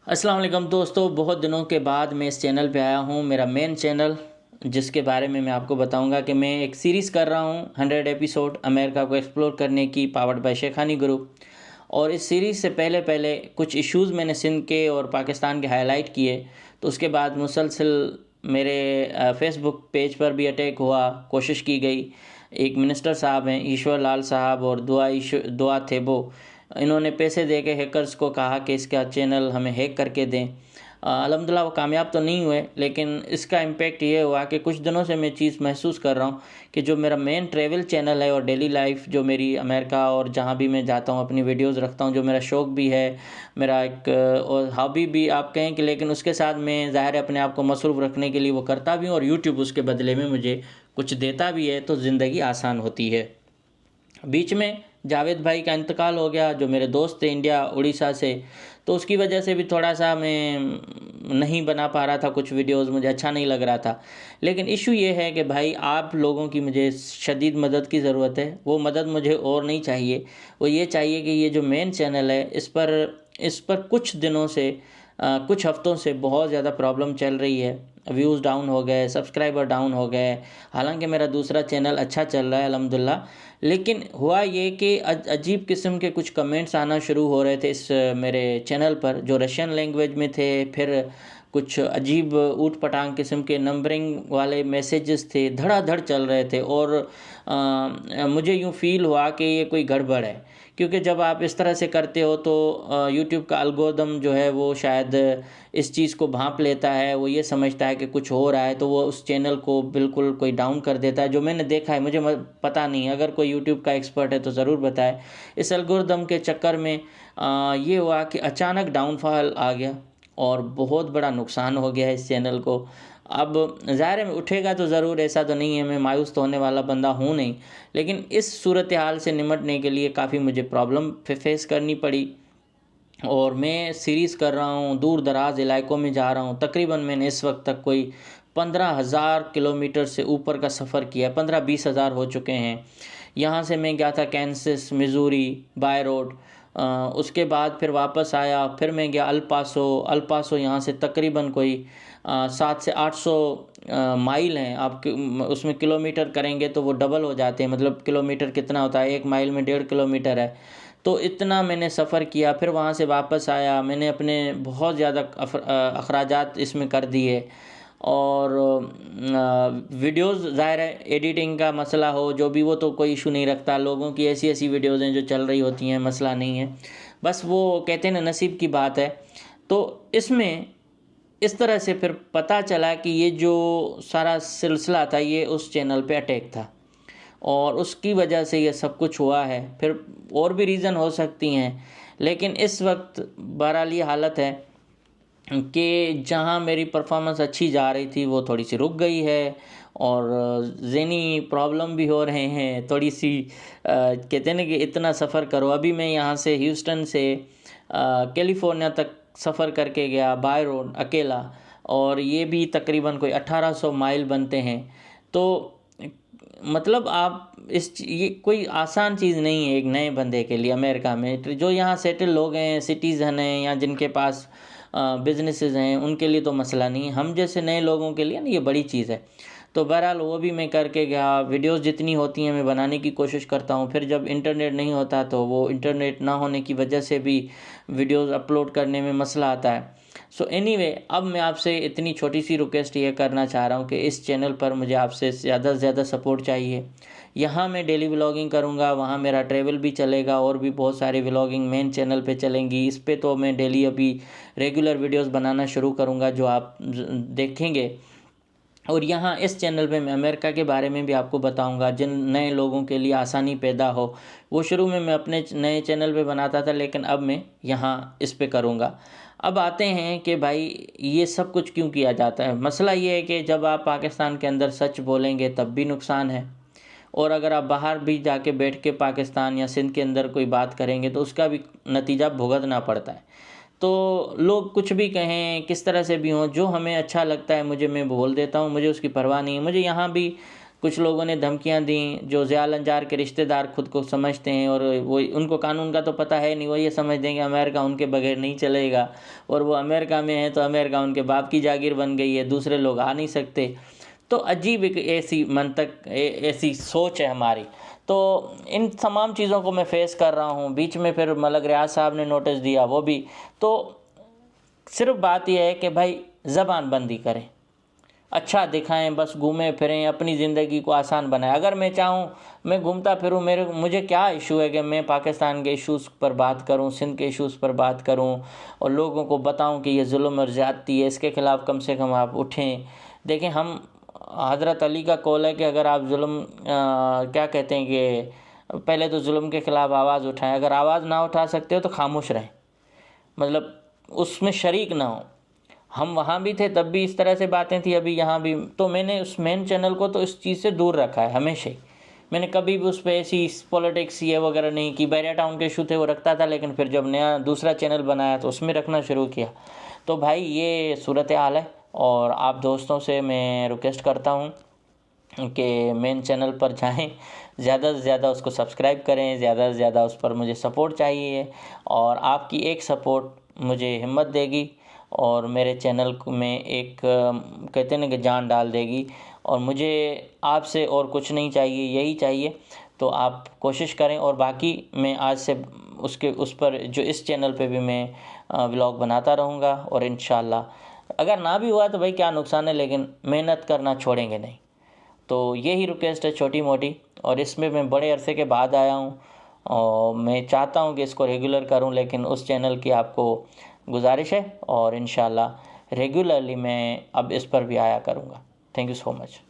अस्सलाम वालेकुम दोस्तों, बहुत दिनों के बाद मैं इस चैनल पे आया हूँ। मेरा मेन चैनल जिसके बारे में मैं आपको बताऊंगा कि मैं एक सीरीज़ कर रहा हूँ 100 एपिसोड अमेरिका को एक्सप्लोर करने की, पावर्ड बाय शेखानी ग्रुप। और इस सीरीज़ से पहले पहले कुछ इश्यूज़ मैंने सिंध के और पाकिस्तान के हाईलाइट किए। तो उसके बाद मुसलसल मेरे फेसबुक पेज पर भी अटैक हुआ, कोशिश की गई। एक मिनिस्टर साहब हैं ईश्वर लाल साहब और दुआ थेबो, इन्होंने पैसे दे के हैकर्स को कहा कि इसका चैनल हमें हैक करके दें। अल्हम्दुलिल्लाह वो कामयाब तो नहीं हुए, लेकिन इसका इम्पैक्ट ये हुआ कि कुछ दिनों से मैं चीज़ महसूस कर रहा हूँ कि जो मेरा मेन ट्रैवल चैनल है और डेली लाइफ जो मेरी अमेरिका और जहाँ भी मैं जाता हूँ अपनी वीडियोस रखता हूँ, जो मेरा शौक़ भी है, मेरा एक और हॉबी भी आप कहें कि, लेकिन उसके साथ मैं ज़ाहिर है अपने आप को मसरूफ़ रखने के लिए वो करता भी हूँ और यूट्यूब उसके बदले में मुझे कुछ देता भी है, तो ज़िंदगी आसान होती है। बीच में जावेद भाई का इंतकाल हो गया, जो मेरे दोस्त थे इंडिया उड़ीसा से, तो उसकी वजह से भी थोड़ा सा मैं नहीं बना पा रहा था कुछ वीडियोस, मुझे अच्छा नहीं लग रहा था। लेकिन इशू ये है कि भाई आप लोगों की मुझे शदीद मदद की ज़रूरत है। वो मदद मुझे और नहीं चाहिए, वो ये चाहिए कि ये जो मेन चैनल है इस पर कुछ दिनों से कुछ हफ्तों से बहुत ज़्यादा प्रॉब्लम चल रही है। व्यूज़ डाउन हो गए, सब्सक्राइबर डाउन हो गए। हालांकि मेरा दूसरा चैनल अच्छा चल रहा है अल्हम्दुलिल्लाह, लेकिन हुआ ये कि अजीब किस्म के कुछ कमेंट्स आना शुरू हो रहे थे इस मेरे चैनल पर, जो रशियन लैंग्वेज में थे। फिर कुछ अजीब ऊट पटांग किस्म के नंबरिंग वाले मैसेजेस थे, धड़ाधड़ चल रहे थे। और मुझे यूँ फील हुआ कि ये कोई गड़बड़ है, क्योंकि जब आप इस तरह से करते हो तो यूट्यूब का एल्गोरिदम जो है वो शायद इस चीज़ को भांप लेता है, वो ये समझता है कि कुछ हो रहा है, तो वो उस चैनल को बिल्कुल कोई डाउन कर देता है। जो मैंने देखा है, मुझे पता नहीं, अगर कोई यूट्यूब का एक्सपर्ट है तो ज़रूर बताए। इस एल्गोरिदम के चक्कर में ये हुआ कि अचानक डाउनफॉल आ गया और बहुत बड़ा नुकसान हो गया इस चैनल को। अब ज़ाहिर है उठेगा तो ज़रूर, ऐसा तो नहीं है, मैं मायूस तो होने वाला बंदा हूँ नहीं। लेकिन इस सूरत हाल से निपटने के लिए काफ़ी मुझे प्रॉब्लम फेस करनी पड़ी। और मैं सीरीज़ कर रहा हूँ, दूर दराज इलाकों में जा रहा हूँ। तकरीबन मैंने इस वक्त तक कोई 15,000 किलोमीटर से ऊपर का सफ़र किया, 15-20 हज़ार हो चुके हैं। यहाँ से मैं गया था कैंसस, मिज़ूरी बाय रोड। उसके बाद फिर वापस आया, फिर मैं गया अल पासो यहाँ से तकरीबन कोई 700 से 800 माइल हैं। आप उसमें किलोमीटर करेंगे तो वो डबल हो जाते हैं, मतलब किलोमीटर कितना होता है, 1 माइल में 1.5 किलोमीटर है। तो इतना मैंने सफ़र किया, फिर वहाँ से वापस आया। मैंने अपने बहुत ज़्यादा अखराजात इसमें कर दिए। और वीडियोज़ ज़ाहिर है एडिटिंग का मसला हो जो भी, वो तो कोई इशू नहीं रखता। लोगों की ऐसी ऐसी वीडियोज़ हैं जो चल रही होती हैं, मसला नहीं है। बस वो कहते हैं ना, नसीब की बात है। तो इसमें इस तरह से फिर पता चला कि ये जो सारा सिलसिला था ये उस चैनल पे अटैक था और उसकी वजह से ये सब कुछ हुआ है। फिर और भी रीज़न हो सकती हैं, लेकिन इस वक्त बहरहाल ये हालत है कि जहाँ मेरी परफॉर्मेंस अच्छी जा रही थी वो थोड़ी सी रुक गई है। और ज़हनी प्रॉब्लम भी हो रहे हैं थोड़ी सी। कहते हैं ना कि इतना सफ़र करो। अभी मैं यहाँ से ह्यूस्टन से कैलिफोर्निया तक सफ़र करके गया बाय रोड अकेला, और ये भी तकरीबन कोई 1800 माइल बनते हैं। तो मतलब आप ये कोई आसान चीज़ नहीं है एक नए बंदे के लिए अमेरिका में। तो जो यहाँ सेटल लोग हैं, सिटीज़न हैं, या जिनके पास बिजनेसेस हैं, उनके लिए तो मसला नहीं है। हम जैसे नए लोगों के लिए ना ये बड़ी चीज़ है। तो बहरहाल वो भी मैं करके गया। वीडियोस जितनी होती हैं मैं बनाने की कोशिश करता हूँ। फिर जब इंटरनेट नहीं होता तो वो इंटरनेट ना होने की वजह से भी वीडियोस अपलोड करने में मसला आता है। सो एनीवे, अब मैं आपसे इतनी छोटी सी रिक्वेस्ट ये करना चाह रहा हूँ कि इस चैनल पर मुझे आपसे ज़्यादा से ज़्यादा सपोर्ट चाहिए। यहाँ मैं डेली व्लॉगिंग करूँगा, वहाँ मेरा ट्रैवल भी चलेगा, और भी बहुत सारी व्लॉगिंग मेन चैनल पे चलेंगी। इस पे तो मैं डेली अभी रेगुलर वीडियोस बनाना शुरू करूँगा जो आप देखेंगे। और यहाँ इस चैनल पे मैं अमेरिका के बारे में भी आपको बताऊंगा, जिन नए लोगों के लिए आसानी पैदा हो। वो शुरू में मैं अपने नए चैनल पे बनाता था, लेकिन अब मैं यहाँ इस पे करूँगा। अब आते हैं कि भाई ये सब कुछ क्यों किया जाता है। मसला ये है कि जब आप पाकिस्तान के अंदर सच बोलेंगे तब भी नुकसान है, और अगर आप बाहर भी जाके बैठ के पाकिस्तान या सिंध के अंदर कोई बात करेंगे तो उसका भी नतीजा भुगतना पड़ता है। तो लोग कुछ भी कहें, किस तरह से भी हों, जो हमें अच्छा लगता है मैं बोल देता हूँ, मुझे उसकी परवाह नहीं है। मुझे यहाँ भी कुछ लोगों ने धमकियां दी, जो ज़िया अंजार के रिश्तेदार खुद को समझते हैं और वो उनको कानून का तो पता है नहीं, वो ये समझते हैं कि अमेरिका उनके बगैर नहीं चलेगा, और वो अमेरिका में है तो अमेरिका उनके बाप की जागीर बन गई है, दूसरे लोग आ नहीं सकते। तो अजीब एक ऐसी ऐसी सोच है हमारी। तो इन तमाम चीज़ों को मैं फेस कर रहा हूँ। बीच में फिर मलक रियाज साहब ने नोटिस दिया, वो भी। तो सिर्फ बात यह है कि भाई ज़बान बंदी करें, अच्छा दिखाएं, बस घूमें फिरें, अपनी ज़िंदगी को आसान बनाएं। अगर मैं चाहूँ मैं घूमता फिरूँ, मुझे क्या इशू है कि मैं पाकिस्तान के इश्यूज़ पर बात करूँ, सिंध के इश्यूज़ पर बात करूँ और लोगों को बताऊँ कि ये जुल्म और ज़्यादती है, इसके ख़िलाफ़ कम से कम आप उठें। देखें, हम हज़रत अली का कौल है कि अगर आप जुल्म क्या कहते हैं कि पहले तो जुल्म के ख़िलाफ़ आवाज़ उठाएं, अगर आवाज़ ना उठा सकते हो तो खामोश रहें, मतलब उसमें शरीक ना हो। हम वहाँ भी थे तब भी इस तरह से बातें थी, अभी यहाँ भी। तो मैंने उस मेन चैनल को तो इस चीज़ से दूर रखा है हमेशा ही। मैंने कभी भी उस पर ऐसी पॉलिटिक्स ये वगैरह नहीं की। बैरिया टाउन के इशू थे वो रखता था, लेकिन फिर जब नया दूसरा चैनल बनाया तो उसमें रखना शुरू किया। तो भाई ये सूरत हाल है, और आप दोस्तों से मैं रिक्वेस्ट करता हूँ कि मेन चैनल पर जाएं, ज़्यादा से ज़्यादा उसको सब्सक्राइब करें, ज़्यादा से ज़्यादा उस पर मुझे सपोर्ट चाहिए, और आपकी एक सपोर्ट मुझे हिम्मत देगी और मेरे चैनल में एक कहते हैं ना कि जान डाल देगी। और मुझे आपसे और कुछ नहीं चाहिए, यही चाहिए। तो आप कोशिश करें, और बाकी मैं आज से उस पर जो इस चैनल पे भी मैं व्लॉग बनाता रहूँगा, और इंशाल्लाह अगर ना भी हुआ तो भाई क्या नुकसान है, लेकिन मेहनत करना छोड़ेंगे नहीं। तो यही रिक्वेस्ट है छोटी मोटी, और इसमें मैं बड़े अरसे के बाद आया हूँ और मैं चाहता हूँ कि इसको रेगुलर करूँ, लेकिन उस चैनल की आपको गुजारिश है, और इंशाल्लाह रेगुलरली मैं अब इस पर भी आया करूँगा। Thank you so much.